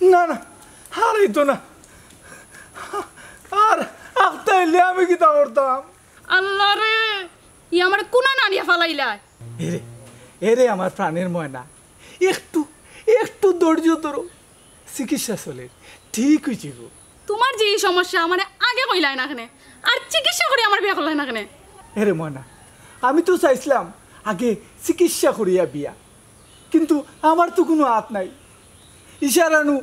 না না হারাইতো না আর আফতাইলে আমি কি তা করতাম আল্লাহ রে ই আমার কোনা নানিয়া ফালাইলা এরে এরে আমার প্রাণের ময়না একটু একটু ধৈর্য ধরো চিকিৎসা চলে ঠিক হয়েছে গো তোমার যে সমস্যা আমার আগে কইলাই না কেন আর চিকিৎসা করে আমার বিয়া করলাই না কেন এরে ময়না আমি তো চাইছিলাম আগে চিকিৎসা করিয়া বিয়া কিন্তু আমার তো কোনো হাত নাই ইশারানু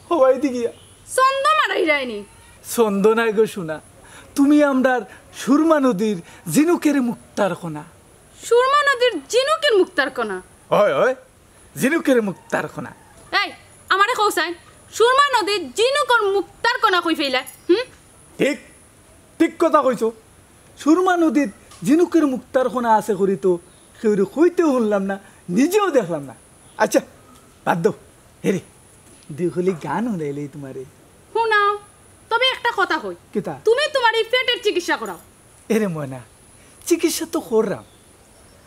হওয়াই দিগিয়া ছন্দ মারাই যায়নি ছন্দ নাই গো শোনা তুমি আমরার সুরমা নদীর ঝিনুকের মুক্তার কোনা সুরমা নদীর ঝিনুকের মুক্তার কোনা হয় হয় ঝিনুকের মুক্তার কোনা এই আমারে কৌসাই সুরমা নদীর ঝিনুকের মুক্তার কোনা কই ফেলা ঠিক ঠিক কথা কইছো সুরমা নদীর ঝিনুকের মুক্তার কোনা আছে করি তো কেউ কইতেও শুনলাম না নিজেও দেখলাম না আচ্ছা বাদ দাও হেরে দুই গান শুনাইলেই তোমারে শুনাও তবে একটা কথা কই কিতা তুমি তোমার এই পেটের চিকিৎসা করাও এরে ময়না চিকিৎসা তো করলাম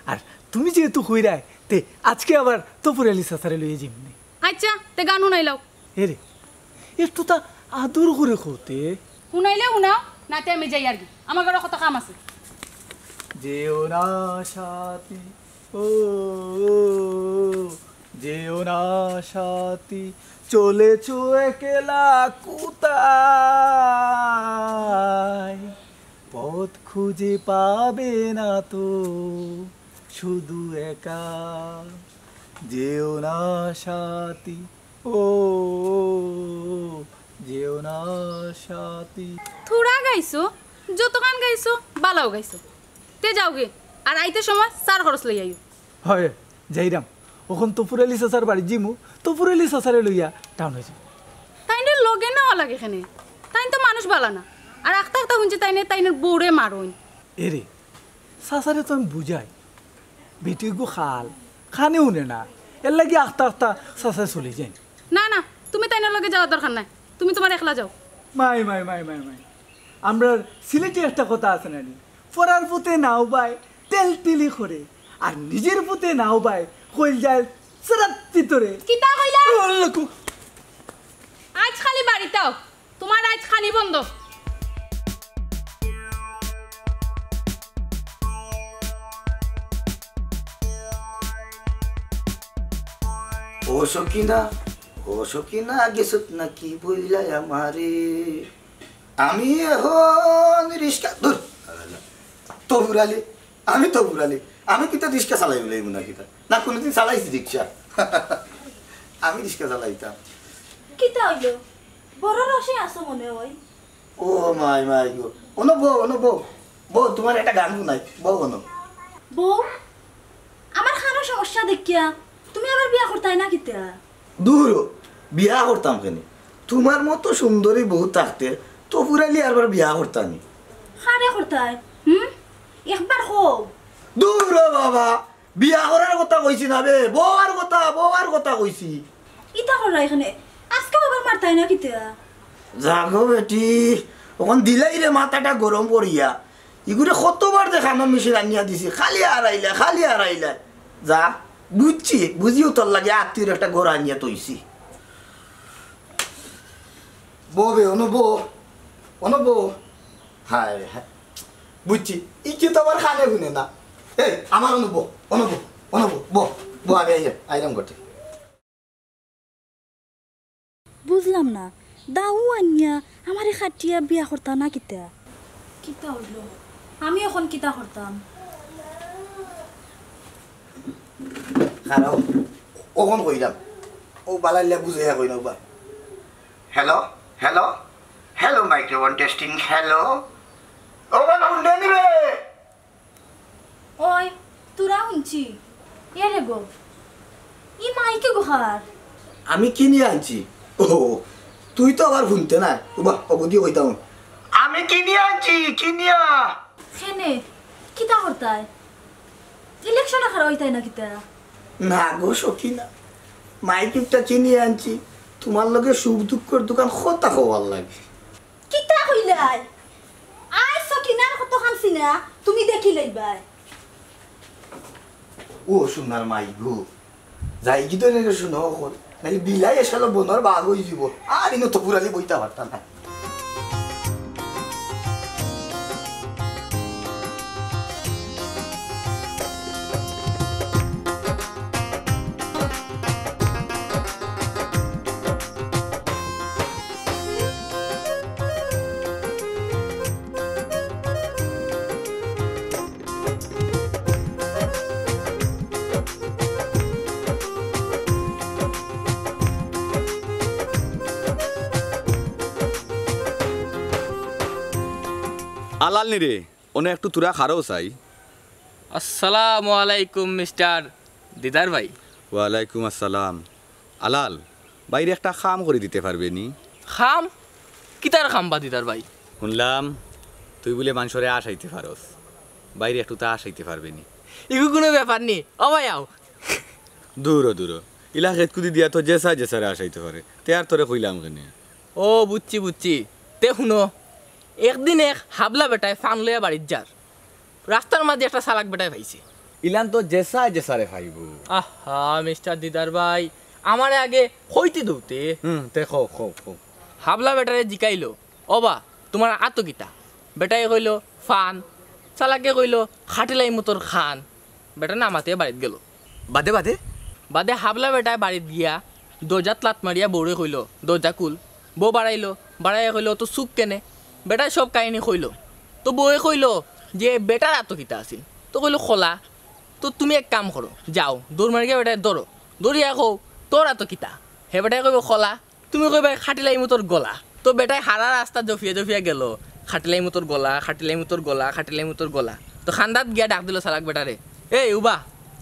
আর তুমি যেহেতু কইরাই তে আজকে আবার তপুর আলী সাসারে লইয়ে যাইমনি আচ্ছা তে গান শুনাইলাও এরে একটু তা আদর করে কইতে শুনাইলে শুনাও নাতে আমি যাই আর কি আমার ঘরে কত কাম আছে যেও না সাথী ও যেও না সাথী চলেছ একলা কোথায় পথ খুঁজে পাবে না তো শুধু একা যেও না সাথী ও যেও না সাথী থোড়া গাইছো যত গান গাইছো বালাও গাইছো তে যাওগে আর আইতে সময় চার খরচ লই আইও হয় যাইরাম ওখান তপুর আলী চাচার বাড়ি জিমু তপুর আলী চাচারে লইয়া টাউন হয়েছে তাইনে লগে নেওয়া লাগে এখানে তাই তো মানুষ বালা না আর আখতা আখতা শুনছি তাইনের বউরে মারোইন এরে চাচারে তো আমি বুঝাই বেটি গো খাল খানে উনে না এর লাগে আখতা আখতা চাচা চলে যাই না না তুমি তাইনের লগে যাওয়ার দরকার নাই তুমি তোমার একলা যাও মাই মাই মাই মাই মাই আমরা সিলেটে একটা কথা আছে নানি পরার পুতে নাও বাই তেল তেলি করে আর নিজের পুতে নাও বাই কইল যায় সরাত্তি তোরে কিতা কইলা লোক আজ খালি বাড়িটাও তোমার আজ খালি বন্ধ ও সকিনা গেছত নাকি বইলাই আমারে আমি এখন রিস্কা ধর তো ঘুরালি আমি তো ঘুরালি আমি কিতা রিস্কা চালাই বলে না কিতা না কোনোদিন চালাইছি রিক্সা আমি রিস্কা চালাইতাম কিতা হইলো বড় রসে আসো মনে হয় ও মাই মাই গো ono বউ তোমার একটা গান শুনাই বউ ono বউ আমার খানো সমস্যা দেখিয়া তুমি আবার বিয়া করতাই না কিতা দূর বিয়া করতাম কেন তোমার মতো সুন্দরী বউ থাকতে তো পুরালি আরবার বিয়া করতানি খারে করতাই একবার হো দূর বাবা বিয়া করার কথা কইছি না বে বউর কথা কইছি ইতা করা এখানে আজকে আবার মারতাই না কিতা জাগো বেটি ওখান দিলাই রে মাথাটা গরম করিয়া ইগুরে কতবার দেখানো মেশিন আনিয়া দিছি খালি আড়াইলা যা বুঝছি বুঝিও তোর লাগে আত্মীয় একটা ঘর আনিয়া তৈছি ববে অনব হায় হায় বুঝছি ইকে তো আবার খানে গুনে না এই আমার অনব বো আমি আইরাম করতে বুঝলাম না দাও আনিয়া আমারে খাটিয়া বিয়া করতা না কিতা কিতা হইল আমি এখন কিতা করতাম খারাপ ওখন কইলাম ও বালাইলে বুঝাইয়া কই না হ্যালো মাইক্রোফোন টেস্টিং হ্যালো ও বাবা উন্ডে নিবে ওই তোরা শুনছি এরে গো ই মাইকে গোহার আমি কিনে আনছি ও তুই তো আবার শুনতে না বাহ অবধি কইতাম আমি কিনে আনছি কিনিয়া খেনে কিতা করতাই ইলেকশনে খারা হইতাই না কিতা না গো সখী না মাইকিপটা কিনিয়ে আনছি তোমার লগে সুখ দুঃখের দোকান খোতা হওয়ার লাগে কিতা হইলাই আই সকিনার কত খানছি না তুমি দেখি লইবাই ও সোনার মাই গো যাই কি তো নেগে শুনো এখন নাকি বিলাই এসে বনর বাঘ হয়ে যাব আর ইনো তো পুরালি বইতা পারতাম না আলাল নি রে ওনে একটু তুরা খারো চাই আসসালামু আলাইকুম মিস্টার দিদার ভাই ওয়ালাইকুম আসসালাম আলাল বাইরে একটা খাম করে দিতে পারবে নি খাম কিতার খাম বা দিদার ভাই শুনলাম তুই বলে মানুষরে আসাইতে পারস বাইরে একটু তা আসাইতে পারবে নি ইগু কোনো ব্যাপার নি ও ভাই আও দূর ইলা খেত কুদি দিয়া তো জেসারে আসাইতে পারে তে আর তোরে কইলাম কেন ও বুঝছি তে শুনো একদিন এক হাবলা বেটায় ফান লইয়া বাড়ির যার রাস্তার মাঝে একটা সালাক বেটায় পাইছে ইলান তো জেসারে খাইব আহা মিস্টার দিদার ভাই আমারে আগে হইতে দৌতে তে খো হাবলা বেটারে জিকাইলো অবা তোমার আতকিতা বেটাই কইলো ফান চালাকে কইলো খাটিলাই মতর খান বেটা নামাতে বাড়িত গেল বাদে হাবলা বেটায় বাড়িত গিয়া দরজাত লাত মারিয়া বৌরে কইলো দরজা কুল বউ বাড়াইয়া কইলো তো চুপ কেনে বেটাই সব কাহিনী কইলো তো বউয়ে কইলো যে বেটার আতকিতা আছিল তো কইলো খোলা তো তুমি এক কাম করো যাও দৌড় মারি গিয়া বেটায় দৌড়িয়া কও তোর আতকিতা হে বেটাই কইব খোলা তুমি কইবা খাটিলাই মতর গলা তো বেটাই হারা রাস্তা জফিয়া গেল খাটিলাই মতর গলা তো খান্দাত গিয়া ডাক দিল সালাক বেটারে এই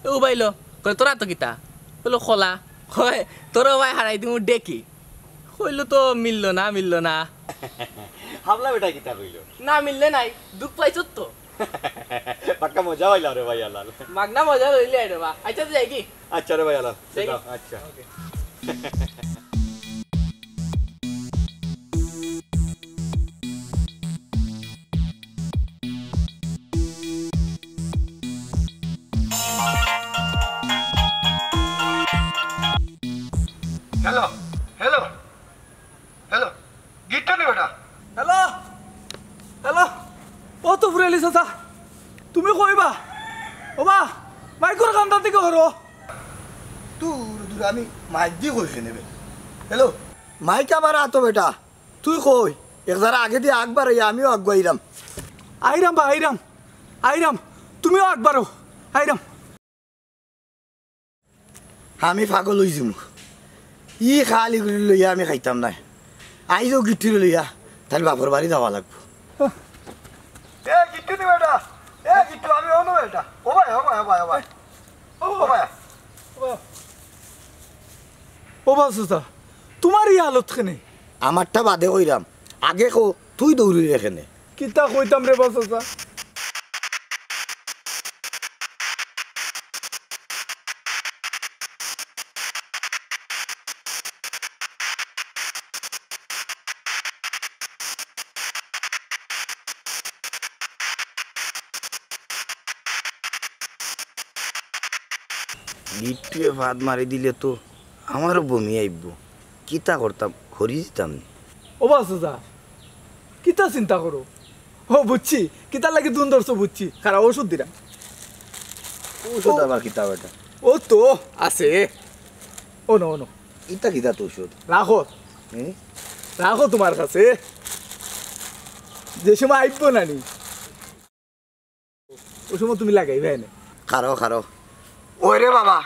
উবাইলো কয় তোরা তো কিতা বললো খোলা কয় তোর ভাই হারাই দিমু ডেকি কইলো তো মিললো না হাবলা বেটা কিতা কইলো না মিললে নাই দুঃখ পাইছ তো পাক্কা মজা হইলা রে ভাই আলাল মাগনা মজা লইলে রে বা আচ্ছা তো যাই কি আচ্ছা রে ভাই আলাল যাই কি? আচ্ছা হ্যালো গিটটা নে বেটা হ্যালো ও তো ফুরাইলি চাচা তুমি কইবা ওবা মাইকর কান্দার দিকে হরো দূর আমি মাইক দিয়ে কইছি নেবে হ্যালো মাইক আমার আতো বেটা তুই কই এক যারা আগে দিয়ে আকবার আমিও আগুয়াইলাম আইরাম তুমিও একবারও আইরাম আমি পাগল হয়ে যাবো ই খালি করে লইয়া আমি খাইতাম না আইজও গিট্টু লইয়া তাহলে বাপর বাড়ি যাওয়া লাগবো গিট্টু নি বেটা গিট্টু আমি অন্য বেটা ও ভাই ও বা চাচা তোমার ই হালত খেনে আমারটা বাদে কইরাম আগে কো তুই দৌড়ি রেখেনে কিতা কইতাম রে বা চাচা গিট্টুয়ে ভাত মারি দিলে তো আমারও বমি আইব কিতা করতাম হরি দিতাম নি ও বাসুদা কিতা চিন্তা করো ও বুঝছি কিতা লাগে দুন ধরছো বুঝছি খারাপ ওষুধ দিরা ওষুধ আবার কিতা বেটা ও তো আছে ও নো ইতা কিতা তো ওষুধ রাখো হুম? রাখো তোমার কাছে যে সময় আইব না নি ওই সময় তুমি লাগাই ভাই না খারো ওই রে বাবা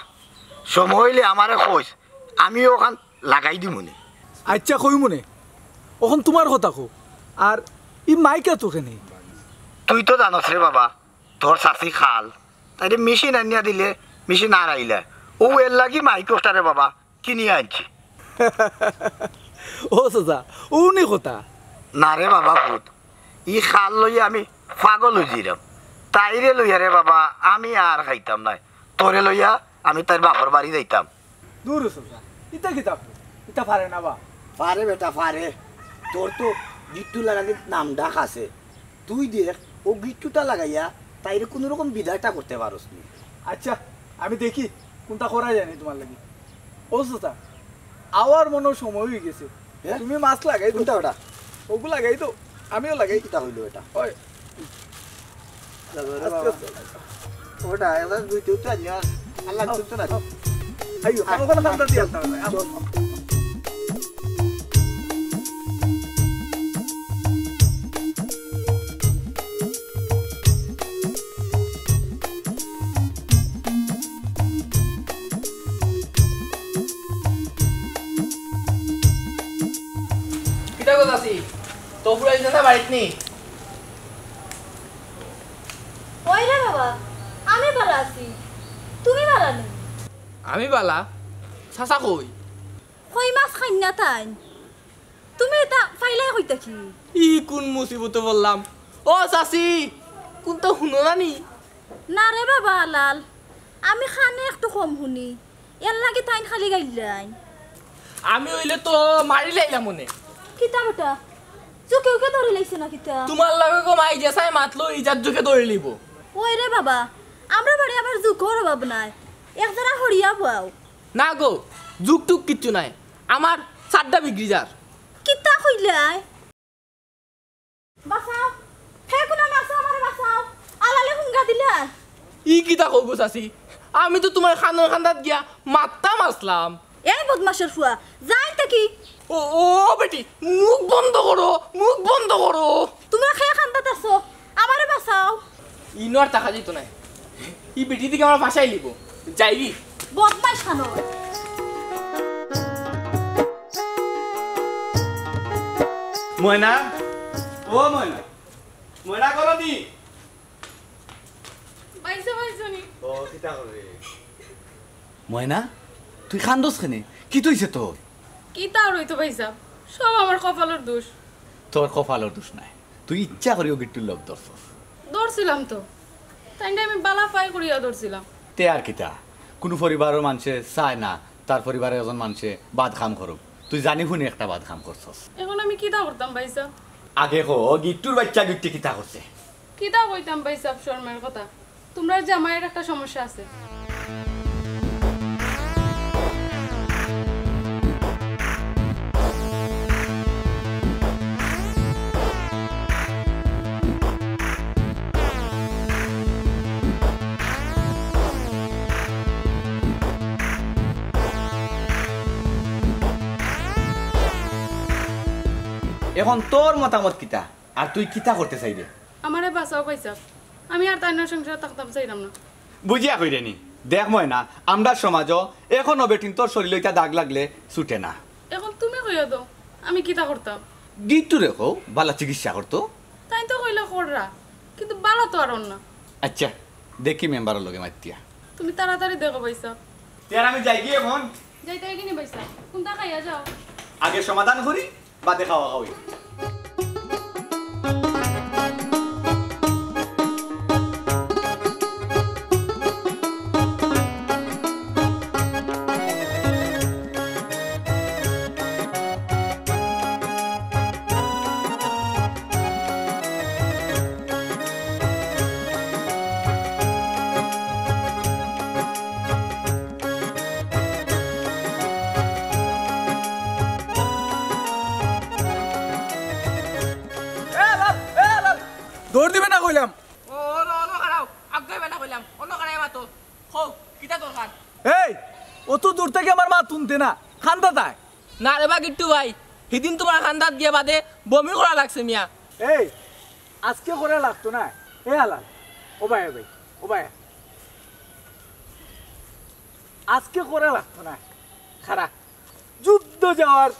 সময় হইলে আমারে কইস আমি ওখান লাগাই দিমুনি আচ্ছা কই মনে ওখন তোমার কথা কো আর ই মাইকা তোকে নেই তুই তো জানস রে বাবা তোর চাষি খাল তাই মেশিন আনিয়া দিলে মেশিন আর আইলে ও এর লাগি মাইক্রোস্টার রে বাবা কিনিয়ে আনছি ও সাজা উনি কথা না রে বাবা ভূত ই খাল লইয়া আমি পাগল হয়ে যাইলাম তাইরে লইয়া রে বাবা আমি আর খাইতাম নাই তোরে লইয়া আমি তার বাপর বাড়ি যাইতাম দূর সাজা ইতা কিতা ইতা পারে না বা পারে বেটা পারে তোর তো গিট্টু লাগাতে নাম ডাক আছে তুই দেখ ও গিট্টুটা লাগাইয়া তাইরে কোনো রকম বিদায়টা করতে পারস নি আচ্ছা আমি দেখি কোনটা করা যায় না তোমার লাগি ও সাজা আওয়ার মনে সময় হয়ে গেছে হ্যাঁ? তুমি মাছ লাগাই কোনটা ওটা ওগু লাগাই তো আমিও লাগাই কিটা হইলো এটা ওই ওটা এবার দুই তুই তো আনিয়া আল্লাহ তুই না আইও আমার কোনো নামটা দিয়ে আসতে হবে কিতা কথা আছি তো ফুরাই না বাড়িত নি ওই রে বাবা আমি ভালো আছি তুমি ভালো নেই আমি বালা চাচা কই কই মাছ খাই না তাই তুমি এটা ফাইলাই কইতা কি ই কোন মুসিবতে বললাম ও চাচি কোনটা শুনো না নি না রে বাবা লাল আমি খানে একটু কম শুনি এর লাগে তাইন খালি গাইলাই আমি হইলে তো মারি লাইলাম মনে কিতা বেটা চোখে ওকে ধরে লাইছে না কিতা তোমার লাগে কো মাই জেসাই মাতলো ইজাত জুকে ধরে লিব ওই রে বাবা আমরা বাড়ি আবার জুকর অভাব নাই এক জোড়া হরিয়া পাও না গো যুগ টুক কিচ্ছু নাই আমার 4টা বিক্রি যার কিতা কইলাই বাসাও হে কোনা মাছ আমারে বাসাও আলালে হুঙ্গা দিলা ই কিতা কও গো চাচি আমি তো তোমার খানোর খান্দাত গিয়া মাত্তা মাসলাম এই বদমাশের ফুয়া যাইতে কি ও ও বেটি মুখ বন্ধ করো তোমরা খেয়ে খান্দাত আছো আমারে বাসাও ইনো আর টাকা দিত নাই ই বেটি দিকে আমার ভাষাই লিব যাইবি বদমাশ খানো ময়না ও ময়না ময়না করো নি পাইছো নি ও কিতা করে ময়না তুই খান্দোস কেনে কি তুইছে তোর কি তার হইতো ভাইসা সব আমার কপালের দোষ তোর কপালের দোষ নাই তুই ইচ্ছা করিও গিট্টুর লোক ধরছস ধরছিলাম তো তাই আমি বালা পাই করিয়া ধরছিলাম তে আর কিতা কোনো পরিবারের মানুষে চায় না তার পরিবারের একজন মানুষে বাদ খাম করুক তুই জানি শুনি একটা বাদ খাম করছস এখন আমি কিতা করতাম ভাইসা আগে কো গিট্টুর বাচ্চা গিট্টি কিতা করছে কিতা কইতাম ভাইসা শর্মার কথা তোমরা যে আমার একটা সমস্যা আছে এখন তোর মতামত কিতা আর তুই কিতা করতে চাই রে আমারে বাঁচাও ভাইসা আমি আর তাই না সংসার থাকতাম চাইলাম না বুঝিয়া কইরে নি দেখ ময়না আমরা সমাজও এখনো বেটিন তোর শরীর লইতা দাগ লাগলে ছুটে না এখন তুমি কইয়া দাও আমি কিতা করতাম গিট্টু রেখো বালা চিকিৎসা করতো তাই তো কইলা কররা কিন্তু বালা তো আর না আচ্ছা দেখি মেম্বারের লগে মাতিয়া তুমি তাড়াতাড়ি দেখো ভাইসা তের আমি যাই কি এখন যাইতে কিনি ভাইসা কোনটা খাইয়া যাও আগে সমাধান করি বাদে খাওয়া খাওয়াই দৌড় দিবে না কইলাম। ও অন্য খারাও আগে বেনা কইলাম অন্য খারাই মাতো হো কিতা দরকার এই অত দূর থেকে আমার মা তুনতে না খান্দা তাই। না রে বা গিট্টু ভাই সেদিন তোমার খান্দাত গিয়ে বাদে বমি করা লাগছে মিয়া এই আজকে করে লাগতো না। এ হালাল ও ভাই ও ভাই আজকে করে লাগতো না। খারা যুদ্ধ যাওয়ার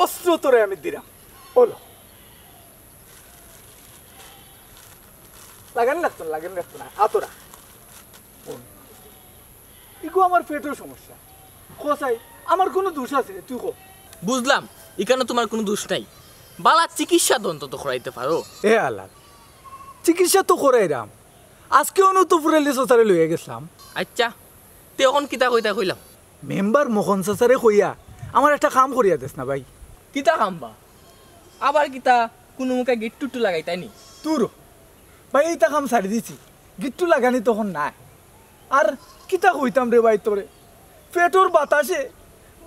অস্ত্র তোরে আমি দিলাম। বলো লাগান লাগতো না আতরা ইগো আমার পেটের সমস্যা। খোসাই আমার কোনো দোষ আছে তুই কো। বুঝলাম এখানে তোমার কোনো দোষ নাই বালা চিকিৎসা অন্তত করাইতে পারো এ আলাল চিকিৎসা তো করাই রাম। আজকে অনু তো পুরে লিসারে লইয়া গেছিলাম। আচ্ছা তে এখন কিতা কইতা কইলাম মেম্বার মোহন চাচারে কইয়া আমার একটা কাম করিয়া দেস না ভাই। কিতা খাম্বা আবার কিতা কোনো মুখে গিট্টু লাগাই তাই নি তোর ভাই এইটা কাম ছাড়ি দিছি গিট্টু লাগানি তখন নাই। আর কিতা কইতাম রে ভাই তোরে পেটর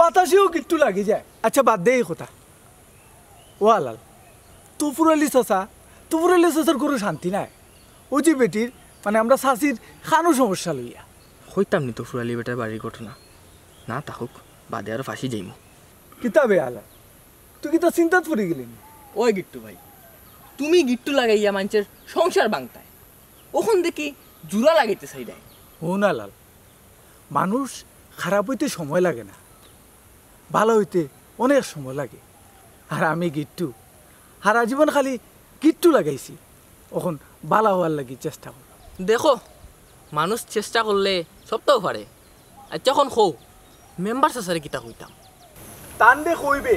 বাতাসেও গিট্টু লাগি যায়। আচ্ছা বাদ দে এই কথা। ও আলাল তুপুরালি চাচার কোনো শান্তি নাই। ও যে বেটির মানে আমরা শাশির খানো সমস্যা লইয়া কইতাম নি তো ফুরালি বেটার বাড়ির ঘটনা না থাকুক বাদে আরো ফাঁসি যাইমু কিতা বে আলাল তুই কিতা চিন্তাত পড়ে গেলি? ওই গিট্টু ভাই তুমি গিট্টু লাগাইয়া মানুষের সংসার বাংতায় ওখান দেখি জুড়া লাগাইতে চাই দেয় ও না লাল মানুষ খারাপ হইতে সময় লাগে না, ভালো হইতে অনেক সময় লাগে। আর আমি গিট্টু সারা জীবন খালি গিট্টু লাগাইছি, এখন ভালো হওয়ার লাগি চেষ্টা করব। দেখো মানুষ চেষ্টা করলে সবটাও পারে। আচ্ছা এখন কৌ মেম্বার চাচারে কিতা কইতাম তান্ডে কইবে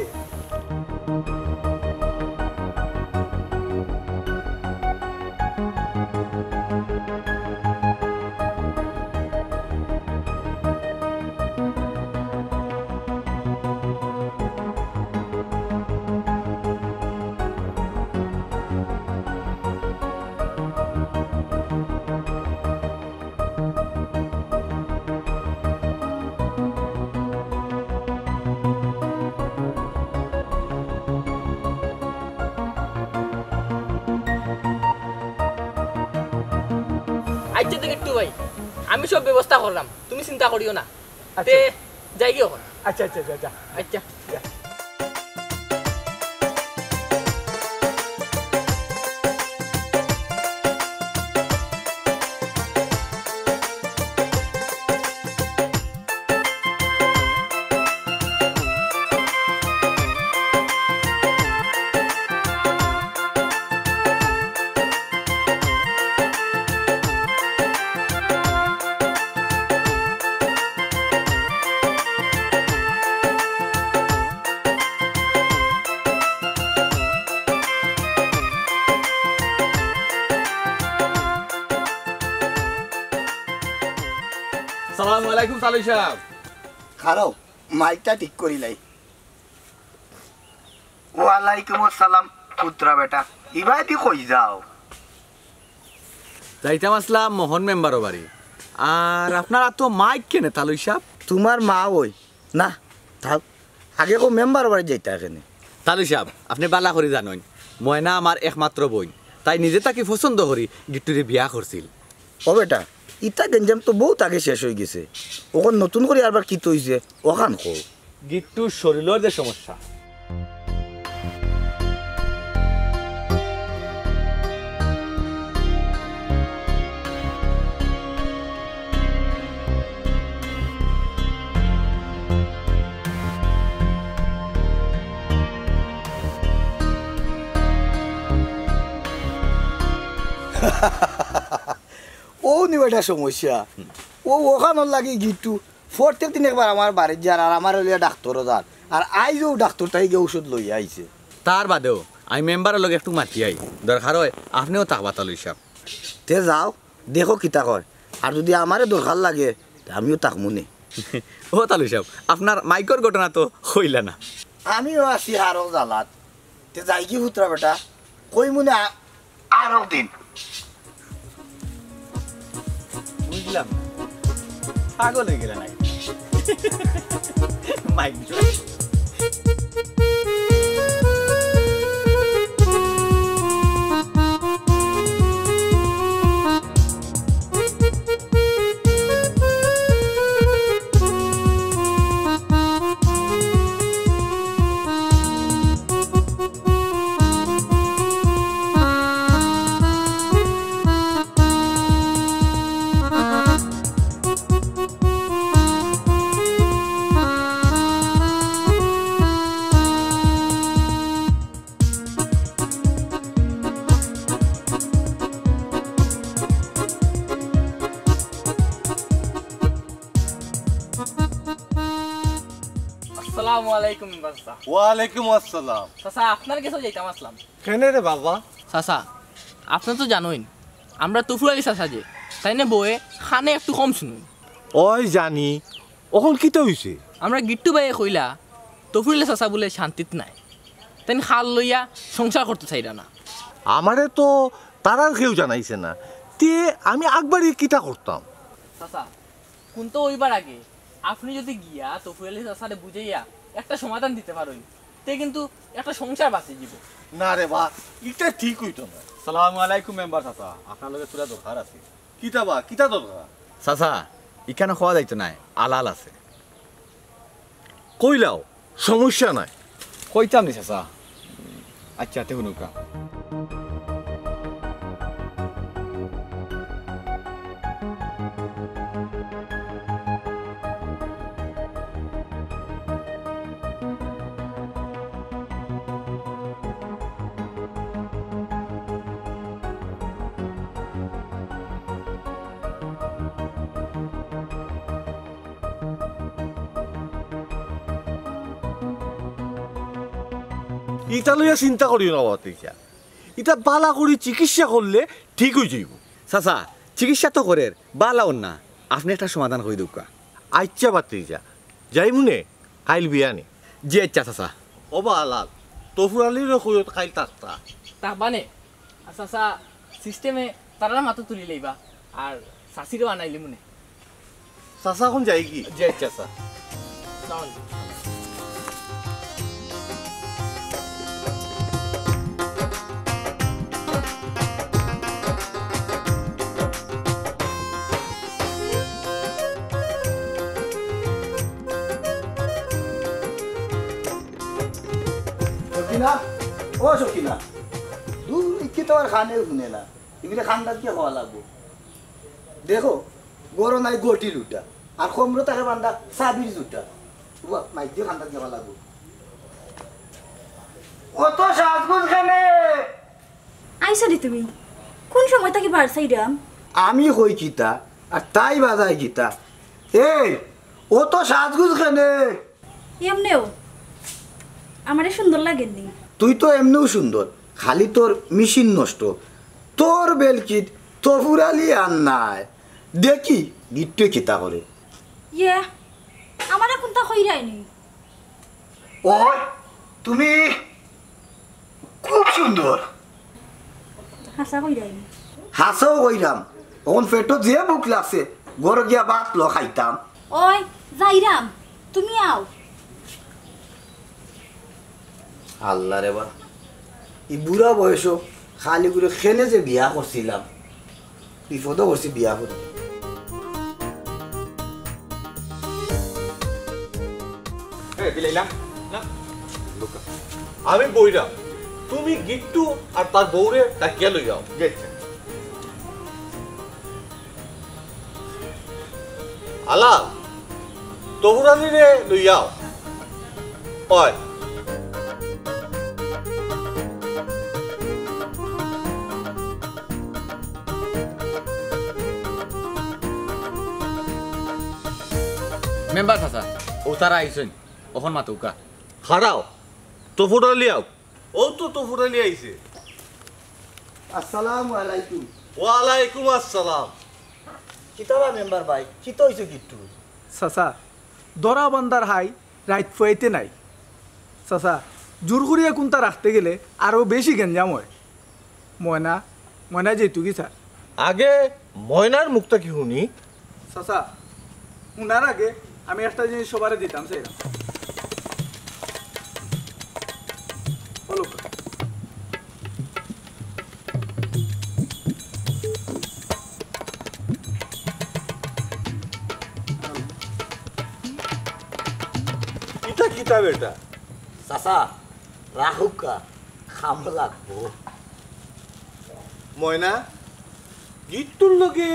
আচ্ছা তো গিট্টু ভাই আমি সব ব্যবস্থা করলাম, তুমি চিন্তা করিও না। তে যাই গিয়ে এখন। আচ্ছা আচ্ছা আচ্ছা আচ্ছা আচ্ছা সালামু আলাইকুম সালুই সাহেব। খারাও মাইকটা ঠিক করিলাই। ওয়ালাইকুম আসসালাম পুত্রা বেটা, ইবাই তুই কই যাও? যাইতাম আসলাম মোহন মেম্বারও বাড়ি। আর আপনারা তো মাইক কেনে তালুই সাহেব? তোমার মা ওই না থাক, আগে কো মেম্বার বাড়ি যাইতা এখানে। তালুই সাহেব আপনি বালা করে জানেন ময়না আমার একমাত্র বোন, তাই নিজে তাকে পছন্দ করি গিট্টুরে বিয়া করছিল। ও বেটা ইটা গেঞ্জাম তো বহুত আগে শেষ হয়ে গেছে, ওখান নতুন করে আবার কি তৈছে ওখান কো। গিট্টুর শরীরের যে সমস্যা ও নি বেটা সমস্যা, ও ওখানোর লাগি গিট্টু প্রত্যেক দিন একবার আমার বাড়ির যার আর আমার লিয়া ডাক্তারও যার, আর আইজও ডাক্তার তাই গিয়ে ওষুধ লই আইছে। তার বাদেও আমি মেম্বারের লগে একটু মাতি আই, দরকার হয় আপনিও থাকবা তালুই সাহেব। তে যাও দেখো কিতা কয়, আর যদি আমারে দরকার লাগে আমিও তাকমু নে। ও তালুই সাহেব আপনার মাইকর ঘটনা তো হইলা না। আমিও আছি আরও জ্বালাত, তে যাই কি পুত্রা বেটা কই মনে আরও দিন। বুঝলাম পাগল হয়ে গেলে নাকি মাইক আসসালামু আলাইকুম মেম্বার চাচা। ওয়ালাইকুম আসসালাম। চাচা আপনার কাছেও যাইতাম আসলাম। কেনে রে বাবা? চাচা আপনার তো জানোই আমরা তফুর আলী চাচা যে তাই না বয়ে খানে একটু কম শুনুন। ওই জানি অখন কিতা হইছে? আমরা গিট্টু বাইয়ে কইলা তফুর আলী চাচা বলে শান্তিত নাই, তাই খাল লইয়া সংসার করতে চাইরা না। আমারে তো তারার কেউ জানাইছে না, তে আমি একবারই কিতা করতাম। চাচা কোনতো ওইবার আগে আপনি যদি গিয়া তফুর আলী চাচারে বুঝাইয়া একটা সমাধান দিতে পারেন তে কিন্তু একটা সংসার বাঁচিয়ে যাব। না রে বা, এটা ঠিক হইতো না। সালামু আলাইকুম মেম্বার চাচা, আপনার লগে তোরা দরকার আছে। কিতা বা, কিতা দরকার? চাচা এখানে খাওয়া যাইতো নাই, আলাল আছে। কইলাও সমস্যা নাই। কইতাম নি চাচা। আচ্ছা তে শুনুকা। ইটা লইয়া চিন্তা করিও না বাবা, ইটা ইটা বালা করে চিকিৎসা করলে ঠিক হয়ে যাইব। চাচা চিকিৎসা তো করে বালাও না, আপনি একটা সমাধান করে দুকা। আচ্ছা বাতি যা যাই মুনে কাইল বিয়ানি। জি আচ্ছা চাচা। ও বা লাল তফুরালির কইত কাইল তাকতা তা বানে আর চাচা সিস্টেমে তারা মাথা তুলি লইবা আর শাশিরও আনাইলি মনে। চাচা এখন যাই কি? জি আচ্ছা চাচা। সকিনা, ও সকিনা, দূর ইচ্ছে তো আর খানে শুনে না, এগুলো খান্দার কি হওয়া লাগবো? দেখো গরো নাই গটি লুটা আর কমরো তাকে বান্ধা সাবির জুটা, মাইকে খান্দার কি হওয়া লাগবো? অত সাজগুজ খানে আইসা দি তুমি কোন সময় তাকে বার সাইডাম? আমি কই কিতা আর তাই বাজায় কিতা। এই অত সাজগুজ খানে এমনেও আমারে সুন্দর লাগেননি। তুই তো এমনিও সুন্দর, খালি তোর মেশিন নষ্ট। তোর বেলকিত তফুরালি আর নাই, দেখি গিট্টু কিতা করে। ইয়া আমারে কোনটা কইরাইনি। ও তুমি খুব সুন্দর, হাসা কইরাইনি। হাসাও কইরাম। এখন পেটত যে বুক লাগছে ঘর গিয়া ভাত ল খাইতাম। ওই যাইরাম তুমি আও। আল্লাহ রে বা, এই বুড়া বয়স খালি করে খেলে যে বিয়া করছিলাম, বিপদও করছি বিয়া করে। আমি বইরা তুমি গিট্টু আর তার বউরে ডাকিয়া লই যাও। আলা তফুরালিরে লই যাও। হয় মেম্বার চাচা ও তারা আইসেন ওখন মাতুকা। খারাও তফুরালি আও। ও তো তফুরালি আইছে। আসসালামু আলাইকুম। ওয়ালাইকুম আসসালাম। কিতাবা মেম্বার ভাই, কিতা হইছে গিট্টু? চাচা দরা বান্দার হাই রাইত ফুয়াইতে নাই। চাচা জোর করিয়া কোনটা রাখতে গেলে আরও বেশি গেঞ্জাম হয়। ময়না ময়না যেহেতু কি স্যার। আগে ময়নার মুখটা কি শুনি। চাচা উনার আগে আমি একটা জিনিস সবারে দিতাম সেইরাম। বলো এটা কিতাব এটা? চাচা রাহুকা খাম লাগবো। ময়না গিট্টুর লগে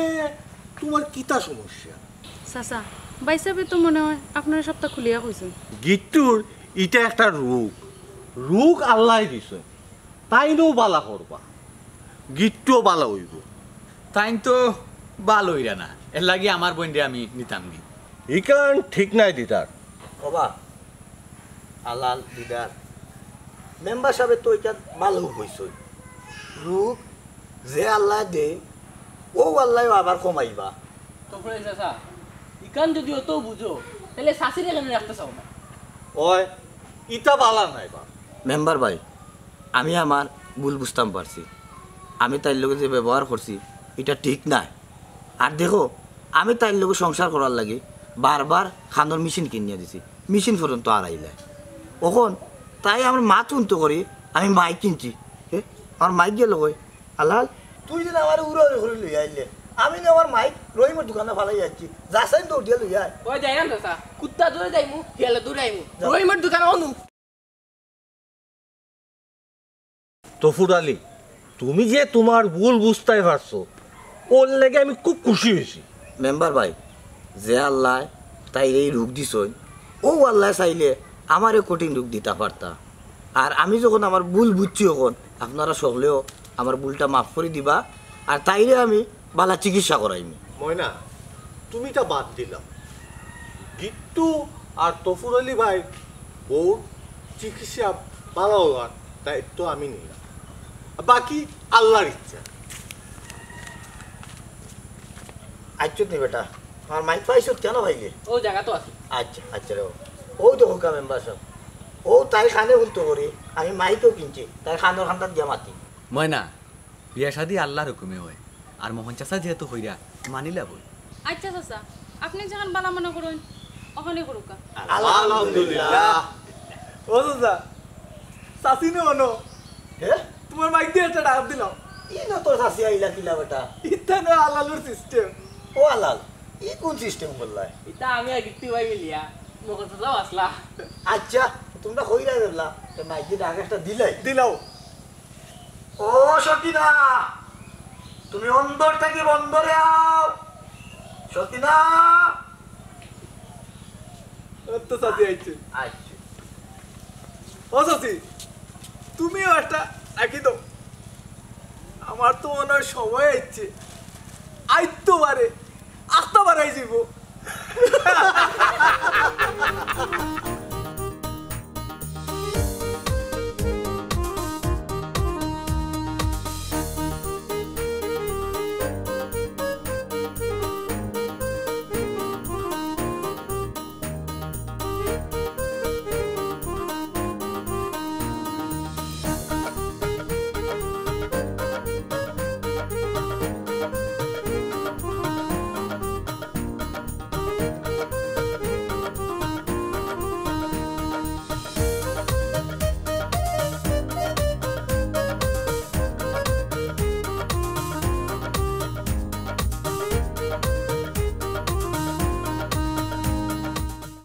তোমার কিতা সমস্যা? চাচা বাইসাবে তো মনে হয় আপনার সপ্তাহ খুলিয়া কইছেন। গিট্টুর এটা একটা রোগ, রোগ আল্লাহ দিছে, তাইনও বালা করবা, গিট্টুও বালা হইব। তাই তো ভালো হইরা না, এর লাগে আমার বোন আমি নিতাম নি। ইকান ঠিক নাই দিতার। বাবা আলাল দিদার মেম্বার সাহেব তো এটা ভালো হইছে রূপ যে আল্লাহ দে ও আল্লাহ আবার কমাইবা তো ফলে চাচা ইকান যদি অত বুঝো তাহলে শাশিরে কেন রাখতে চাও না ওই ইটা বালা নাই বা মেম্বার ভাই আমি আমার ভুল বুঝতাম পারছি আমি তার লগে যে ব্যবহার করছি এটা ঠিক নাই আর দেখো আমি তার লগে সংসার করার লাগে বারবার খানোর মেশিন কিনিয়ে দিছি মেশিন পর্যন্ত আর আইলে ওখন তাই আমার মা চুনতো করি আমি মাইক কিনছি আমার মাইক গেল কই আল্লাহ তুই যেন আমার উড়ে করে লই আইলে আমি না আমার মাইক রহিমের দোকানে ফালাই যাচ্ছি যাচ্ছেন দৌড় দিয়ে লই আয় ওই যাই না চাচা কুত্তা দূরে যাইমু গেলে দূরে আইমু রহিমের দোকানে অনু তফুর আলী তুমি যে তোমার ভুল বুঝতে পারছো ওর লেগে আমি খুব খুশি হয়েছি মেম্বার ভাই যে আল্লাহ তাই এই রোগ দিছই ও আল্লাহ চাইলে আমারে কঠিন রোগ দিতে পারতা আর আমি যখন আমার ভুল বুঝছি তখন আপনারা সকলেও আমার ভুলটা মাফ করে দিবা আর তাইরে আমি বালা চিকিৎসা করাইমি ময়না তুমি এটা বাদ দিলাম গিট্টু আর তফুর আলী ভাই ওর চিকিৎসা ভালো হওয়ার দায়িত্ব আমি নিলাম বাকি আল্লাহর ইচ্ছা আচ্ছা নি বেটা আমার মাইক পাইছো কেন ভাইলে ও জায়গা তো আছে আচ্ছা আচ্ছা রে ও তো হোকা মেম্বার সব ও তাই খানে উল্টো করি আমি মাইকও কিনছি তাই খানোর খানটা দিয়া মাতি ময়না বিয়া শাদি আল্লাহর হুকুমে হয় আর মোহন চাচা যেহেতু হইরা মানিলা বই আচ্ছা চাচা আপনি যখন বালা মনে করুন ওখানে করুকা আলহামদুলিল্লাহ ও চাচা চাচি নে অনো হ্যাঁ তোমার মাইক দিয়ে একটা ডাক দিলাম ই না তোর শাসি আইলা কিলা বেটা ইত্যা না আলালুর সিস্টেম ও আলাল ই কোন সিস্টেম বললাই এটা আমি আর গিট্টু ভাই মিলিয়া মোকে চাচাও আসলা আচ্ছা তোমরা কইরা দেবলা তো মাইকে ডাক একটা দিলাই দিলাও ও সতীনা তুমি অন্দর থেকে বন্দরে আও সতীনা তো চাচি আইছে আচ্ছা ও চাচি তুমিও একটা একই দাও আমার তো মনে হয় সময় আইছে আইতো বারে আস্তা বারাই যাবো